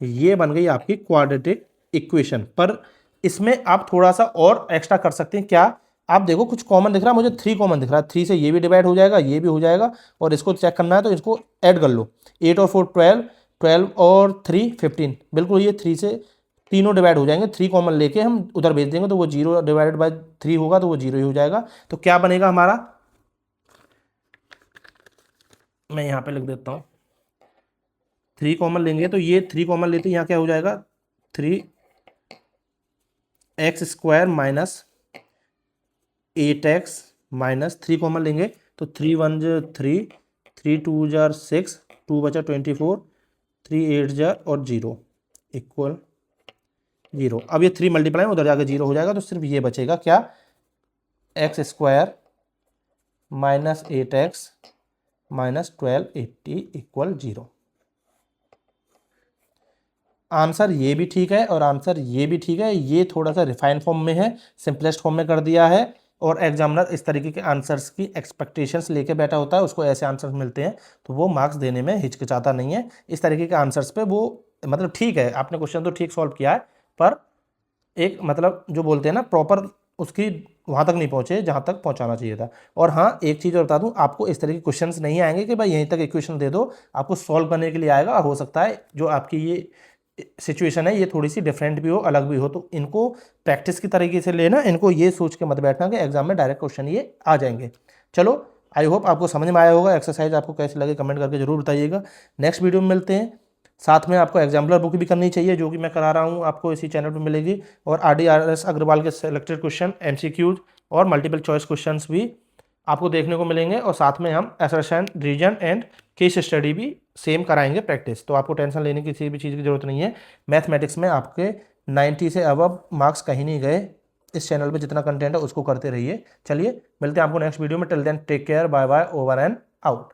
ये बन गई आपकी क्वाड्रेटिक इक्वेशन। पर इसमें आप थोड़ा सा और एक्स्ट्रा कर सकते हैं, क्या, आप देखो कुछ कॉमन दिख रहा है, मुझे 3 कॉमन दिख रहा है, 3 से ये भी डिवाइड हो जाएगा, ये भी हो जाएगा, और इसको चेक करना है तो इसको ऐड कर लो, 8 और 4 12, 12 और 3 15, बिल्कुल ये 3 से तीनों डिवाइड हो जाएंगे, 3 कॉमन लेके हम उधर भेज देंगे तो वो 0 डिवाइडेड बाय 3 होगा तो वो 0 ही हो जाएगा। तो क्या बनेगा हमारा, मैं यहाँ पे लिख देता हूँ, 3 कॉमन लेंगे तो ये 3 कॉमन लेते यहाँ क्या हो जाएगा 3x square minus 8x minus 3 common लेंगे तो 3 1 3, 3 2 6, 2 बचा 24, 3 8 और 0 इक्वल 0। अब ये 3 मल्टीप्लाई उधर जाकर 0 हो जाएगा तो सिर्फ ये बचेगा क्या, x square minus 8x minus 1280 equal 0। Answer ये भी ठीक है और आंसर ये भी ठीक है, ये थोड़ा सा रिफाइंड फॉर्म में है, सिंपलेस्ट फॉर्म में कर दिया है, और एग्जामिनर इस तरीके के आंसर्स की एक्सपेक्टेशंस लेके बैठा होता है, उसको ऐसे आंसर्स मिलते हैं तो वो मार्क्स देने में हिचकिचाता नहीं है। इस तरीके के आंसर्स पे वो मतलब ठीक है, आपने क्वेश्चन तो ठीक सॉल्व किया है, पर एक मतलब जो बोलते हैं ना प्रॉपर उसकी वहाँ तक नहीं पहुँचे जहाँ तक पहुँचाना चाहिए था। और हाँ एक चीज़ और बता दूँ, आपको इस तरह के क्वेश्चंस नहीं आएंगे कि भाई यहीं तक इक्वेशन दे दो, आपको सॉल्व करने के लिए आएगा। हो सकता है जो आपकी ये सिचुएशन है ये थोड़ी सी डिफरेंट भी हो, अलग भी हो, तो इनको प्रैक्टिस की तरीके से लेना, इनको ये सोच के मत बैठना कि एग्जाम में डायरेक्ट क्वेश्चन ये आ जाएंगे। चलो आई होप आपको समझ में आया होगा, एक्सरसाइज आपको कैसे लगे कमेंट करके जरूर बताइएगा। नेक्स्ट वीडियो में मिलते हैं, साथ में आपको एग्जाम्पलर बुक भी करनी चाहिए जो कि मैं करा रहा हूँ, आपको इसी चैनल पर मिलेगी, और RDRS अग्रवाल के सेलेक्टेड क्वेश्चन, MCQs और मल्टीपल चॉइस क्वेश्चंस भी आपको देखने को मिलेंगे, और साथ में हम assertion, reason and case study भी सेम कराएंगे प्रैक्टिस, तो आपको टेंशन लेने की किसी भी चीज़ की जरूरत नहीं है। मैथमेटिक्स में आपके 90 से अबव मार्क्स कहीं नहीं गए, इस चैनल पे जितना कंटेंट है उसको करते रहिए। चलिए मिलते हैं आपको नेक्स्ट वीडियो में, till then take care, bye bye, over and out.